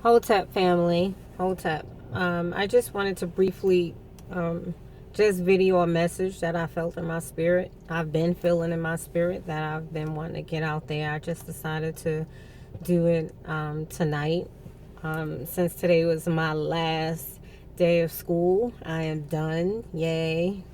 Hotep family, Hotep. I just wanted to briefly just video a message that I felt in my spirit. I've been feeling in my spirit that I've been wanting to get out there. I just decided to do it tonight. Since today was my last day of school, I am done. Yay.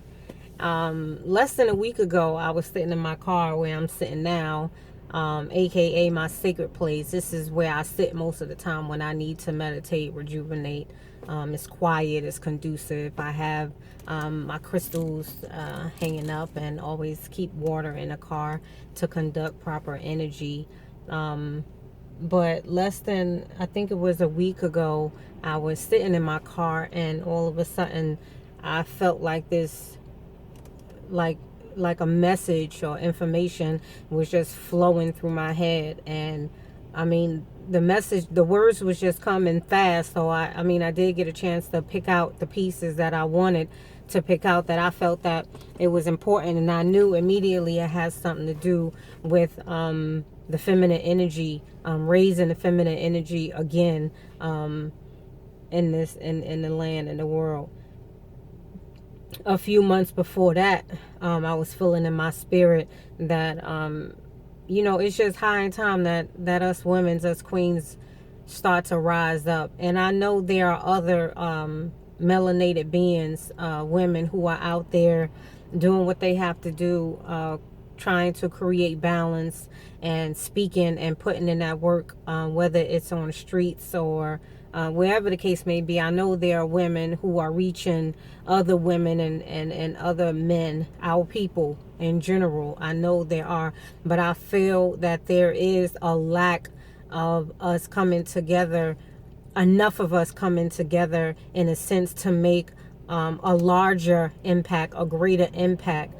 Less than a week ago, I was sitting in my car where I'm sitting now, aka my sacred place. This is where I sit most of the time when I need to meditate, rejuvenate. It's quiet, it's conducive. I have my crystals hanging up and always keep water in the car to conduct proper energy. But less than, I think it was a week ago, I was sitting in my car and all of a sudden I felt like this, like like a message or information was just flowing through my head. And I mean, the message, the words was just coming fast. So I mean, I did get a chance to pick out the pieces that I wanted to pick out, that I felt that it was important, and I knew immediately it has something to do with the feminine energy, raising the feminine energy again, in this, in the land, in the world. A few months before that, I was feeling in my spirit that, it's just high time that us women, us queens, start to rise up. And I know there are other melanated beings, women who are out there doing what they have to do, trying to create balance and speaking and putting in that work, whether it's on the streets or wherever the case may be. I know there are women who are reaching other women and other men, our people in general. I know there are, but I feel that there is a lack of us coming together, enough of us coming together in a sense to make a larger impact, a greater impact,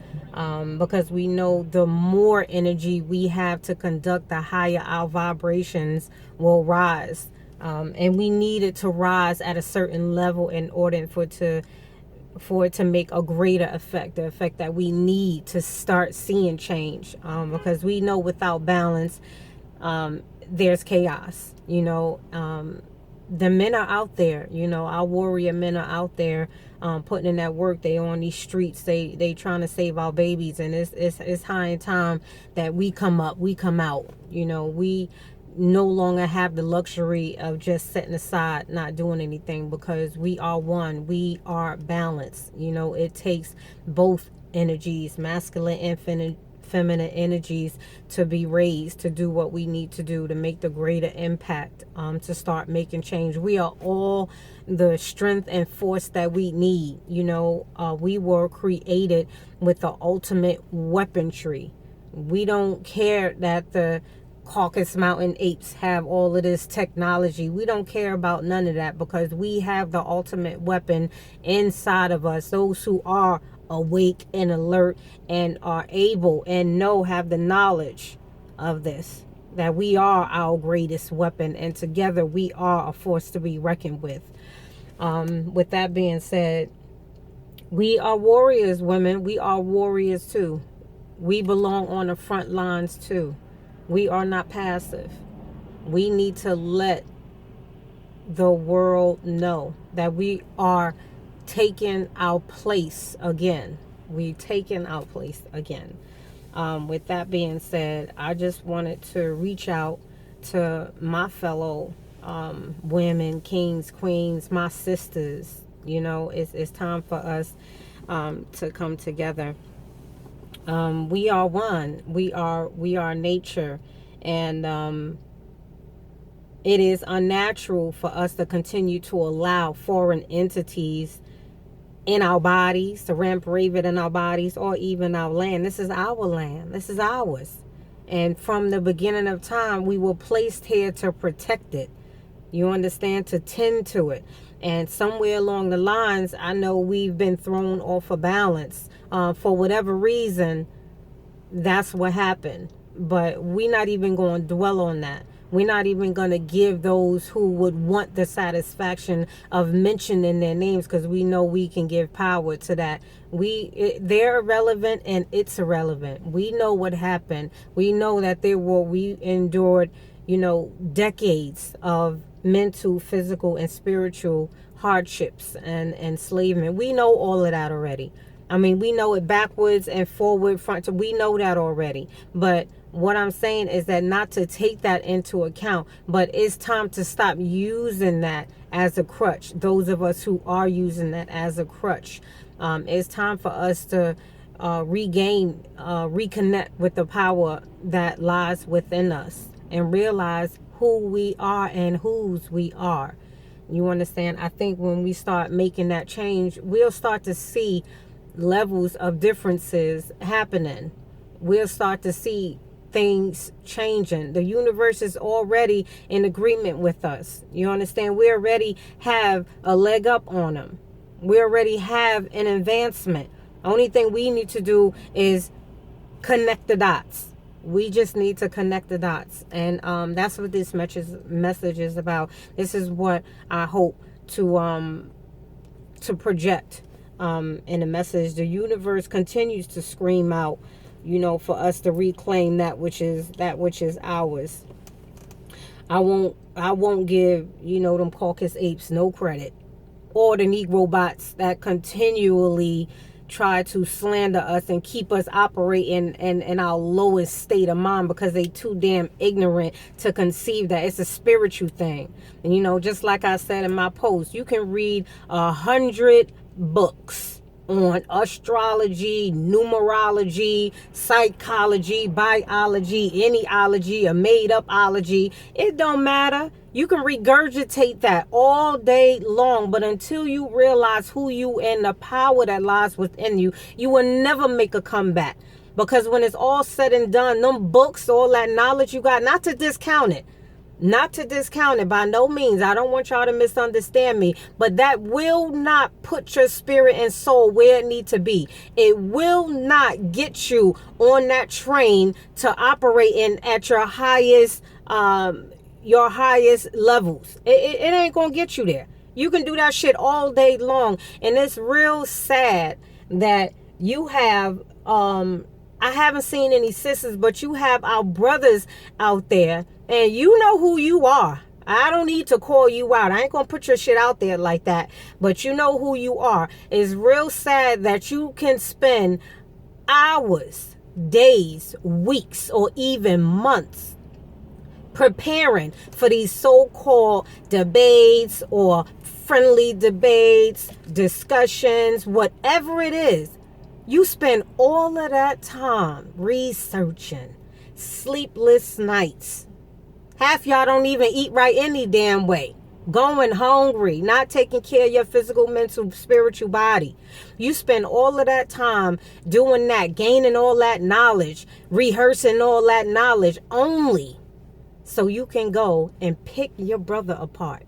because we know the more energy we have to conduct, the higher our vibrations will rise. And we need it to rise at a certain level in order for it to make a greater effect, the effect that we need to start seeing change. Because we know without balance, there's chaos. The men are out there. Our warrior men are out there, putting in that work. They on these streets. They trying to save our babies, and it's high time that we come up, we come out. We no longer have the luxury of just sitting aside, not doing anything, because we are one. We are balanced. It takes both energies, masculine and feminine energies, to be raised to do what we need to do to make the greater impact, to start making change. We are all the strength and force that we need. We were created with the ultimate weaponry. We don't care that the Caucasus Mountain apes have all of this technology. We don't care about none of that, because we have the ultimate weapon inside of us. Those who are awake and alert and are able and have the knowledge of this, that we are our greatest weapon, and together we are a force to be reckoned with. With that being said, we are warriors, women. We are warriors too. We belong on the front lines too. We are not passive. We need to let the world know that we are taking our place again. We taking our place again. With that being said, I just wanted to reach out to my fellow women, kings, queens, my sisters. It's time for us to come together. We are one. We are nature, and it is unnatural for us to continue to allow foreign entities in our bodies, to ramp raven in our bodies, or even our land. This is our land. This is ours. And from the beginning of time, we were placed here to protect it. You understand? To tend to it. And somewhere along the lines, I know we've been thrown off of balance. For whatever reason, that's what happened. But we're not even going to dwell on that. We're not even going to give those who would want the satisfaction of mentioning their names, because we know we can give power to that. They're irrelevant and it's irrelevant. We know what happened. We know that we endured decades of mental, physical, and spiritual hardships and enslavement. We know all of that already. I mean, we know it backwards and forward, front. We know that already. But what I'm saying is that not to take that into account, but it's time to stop using that as a crutch. Those of us who are using that as a crutch, it's time for us to reconnect with the power that lies within us and realize who we are and whose we are. You understand? I think when we start making that change, we'll start to see levels of differences happening. We'll start to see things changing. The universe is already in agreement with us. You understand? We already have a leg up on them. We already have an advancement. Only thing we need to do is connect the dots. We just need to connect the dots. And that's what this message is about. This is what I hope to project in a message. The universe continues to scream out, for us to reclaim that which is ours. I won't give, them caucus apes no credit, or the Negro bots that continually try to slander us and keep us operating in our lowest state of mind because they too damn ignorant to conceive that it's a spiritual thing. And just like I said in my post, you can read 100 books on astrology, numerology, psychology, biology, any ology, a made up ology. It don't matter. You can regurgitate that all day long, but until you realize who you and the power that lies within you, you will never make a comeback. Because when it's all said and done, them books, all that knowledge you got, not to discount it by no means. I don't want y'all to misunderstand me, but that will not put your spirit and soul where it need to be. It will not get you on that train to operate in at your highest levels. It ain't gonna get you there. You can do that shit all day long, and it's real sad that you have I haven't seen any sisters, but you have our brothers out there, and you know who you are. I don't need to call you out. I ain't gonna put your shit out there like that, but you know who you are. It's real sad that you can spend hours, days, weeks, or even months preparing for these so-called debates or friendly debates, discussions, whatever it is. You spend all of that time researching, sleepless nights. Half y'all don't even eat right any damn way. Going hungry, not taking care of your physical, mental, spiritual body. You spend all of that time doing that, gaining all that knowledge, rehearsing all that knowledge only so you can go and pick your brother apart.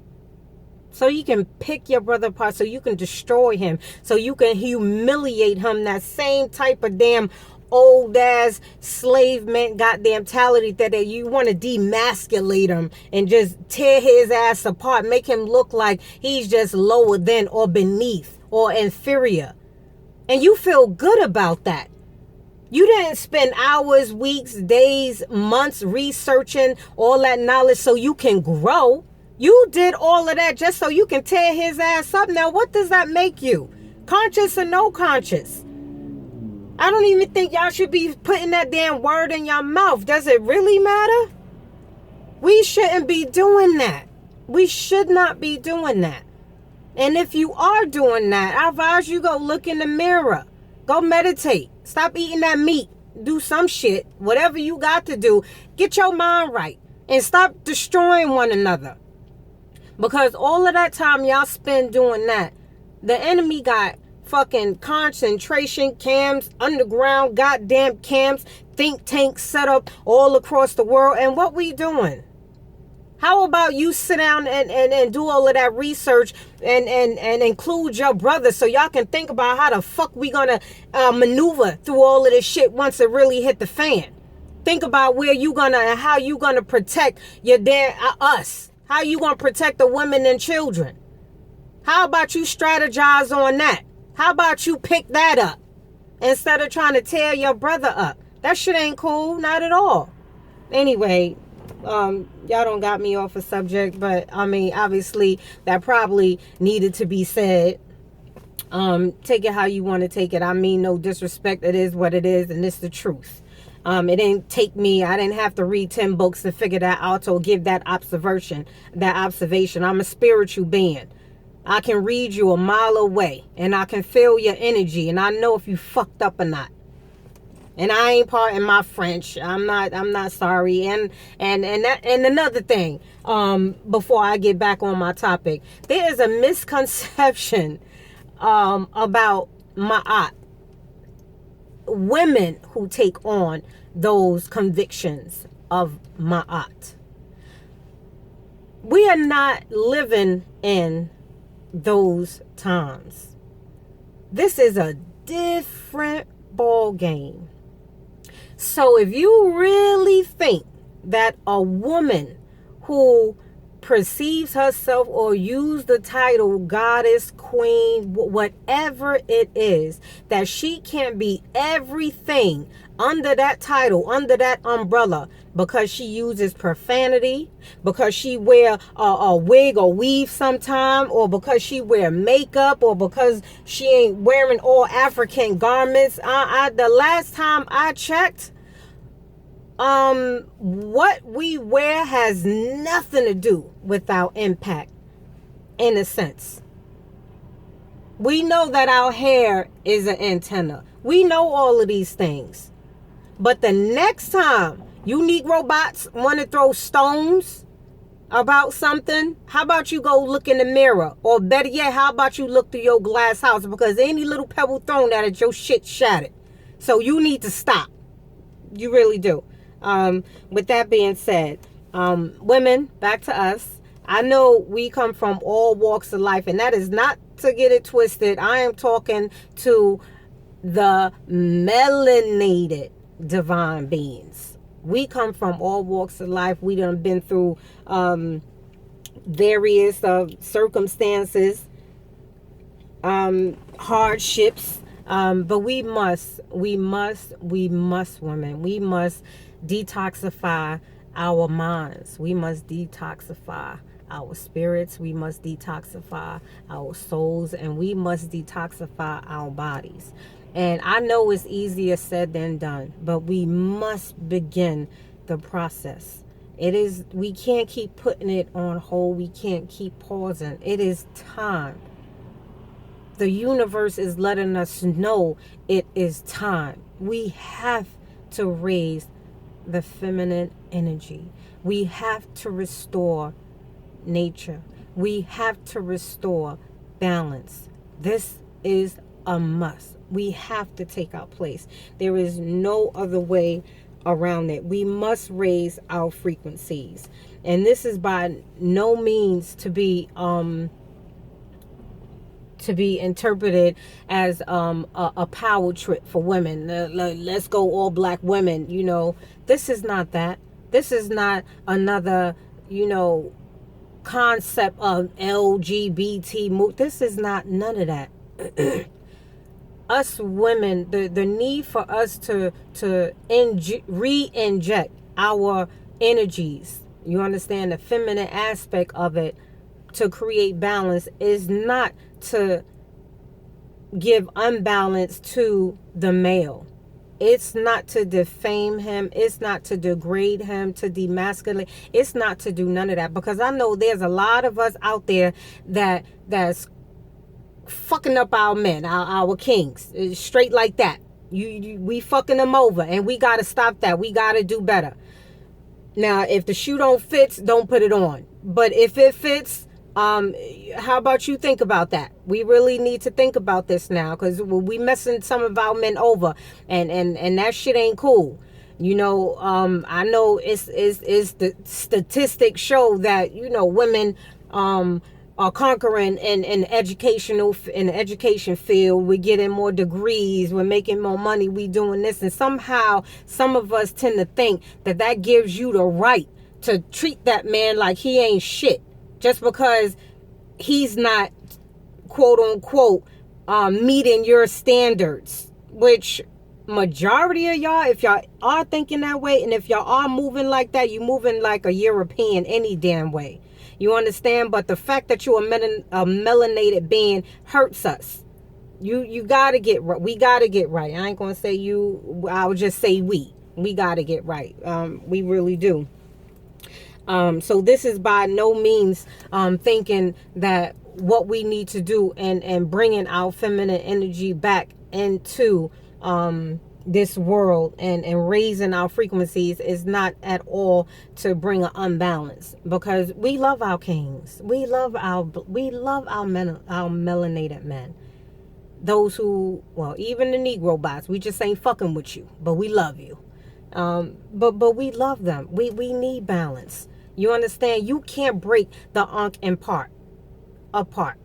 So you can pick your brother apart, so you can destroy him, so you can humiliate him. That same type of damn old ass slave mentality that you want to demasculate him and just tear his ass apart, make him look like he's just lower than or beneath or inferior. And you feel good about that. You didn't spend hours, weeks, days, months researching all that knowledge so you can grow. You did all of that just so you can tear his ass up. Now, what does that make you? Conscious or no conscious? I don't even think y'all should be putting that damn word in your mouth. Does it really matter? We shouldn't be doing that. We should not be doing that. And if you are doing that, I advise you go look in the mirror. Go meditate. Stop eating that meat. Do some shit. Whatever you got to do. Get your mind right. And stop destroying one another. Because all of that time y'all spend doing that, the enemy got fucking concentration camps, underground goddamn camps, think tanks set up all across the world. And what we doing? How about you sit down and do all of that research and include your brother so y'all can think about how the fuck we gonna maneuver through all of this shit once it really hit the fan. Think about where you gonna and how you gonna protect your us. How you gonna protect the women and children? How about you strategize on that? How about you pick that up instead of trying to tear your brother up? That shit ain't cool, not at all. Anyway, Y'all don't got me off a subject, but I mean, obviously that probably needed to be said. Take it how you want to take it. I mean, no disrespect. It is what it is, and it's the truth. It didn't take me, I didn't have to read 10 books to figure that out or give that observation. I'm a spiritual being. I can read you a mile away, and I can feel your energy, and I know if you fucked up or not. And I ain't parting my French. I'm not sorry. And another thing, before I get back on my topic, there is a misconception about Ma'at. Women who take on those convictions of Ma'at. We are not living in those times. This is a different ball game. So if you really think that a woman who perceives herself or use the title goddess, queen, whatever it is, that she can be everything under that title, under that umbrella, because she uses profanity, because she wear a wig or weave sometime, or because she wear makeup, or because she ain't wearing all African garments. The last time I checked, what we wear has nothing to do with our impact, in a sense. We know that our hair is an antenna. We know all of these things. But the next time you Negro bots want to throw stones about something, how about you go look in the mirror? Or better yet, how about you look through your glass house? Because any little pebble thrown at it, your shit shattered. So you need to stop. You really do. With that being said, women, back to us. I know we come from all walks of life, and that is not to get it twisted. I am talking to the melanated divine beings. We come from all walks of life. We done been through various circumstances, hardships, but we must, women, we must detoxify our minds. We must detoxify our spirits. We must detoxify our souls, and we must detoxify our bodies. And I know it's easier said than done, but we must begin the process. We can't keep putting it on hold. We can't keep pausing. It is time. The universe is letting us know it is time. We have to raise the feminine energy. We have to restore nature. We have to restore balance. This is a must. We have to take our place. There is no other way around it. We must raise our frequencies. And this is by no means to be interpreted as a power trip for women. Let's go all black women. You know, this is not that. This is not another, concept of LGBT move. This is not none of that. Us women, the need for us to re-inject our energies, you understand, the feminine aspect of it, to create balance, is not to give unbalance to the male. It's not to defame him. It's not to degrade him, to demasculate. It's not to do none of that, because I know there's a lot of us out there that's fucking up our men, our kings, straight like that. We fucking them over, and we got to stop that. We got to do better. Now, if the shoe don't fit, don't put it on. But if it fits, how about you think about that? We really need to think about this now, because we messing some of our men over, and that shit ain't cool. I know it's the statistics show that women are conquering in the education field. We're getting more degrees, we're making more money, we doing this, and somehow some of us tend to think that gives you the right to treat that man like he ain't shit, just because he's not, quote unquote, meeting your standards, which majority of y'all, if y'all are thinking that way, and if y'all are moving like that, you moving like a European any damn way. You understand? But the fact that you're a melanated being hurts us. You gotta get right. We gotta get right. I ain't gonna say you. I'll just say we. We gotta get right. We really do. So this is by no means thinking that what we need to do and bringing our feminine energy back into this world and raising our frequencies is not at all to bring an unbalance, because we love our kings. We love our men, our melanated men. Those who, well, even the Negro bots, we just ain't fucking with you, but we love you. But we love them. We need balance. You understand? You can't break the Ankh apart.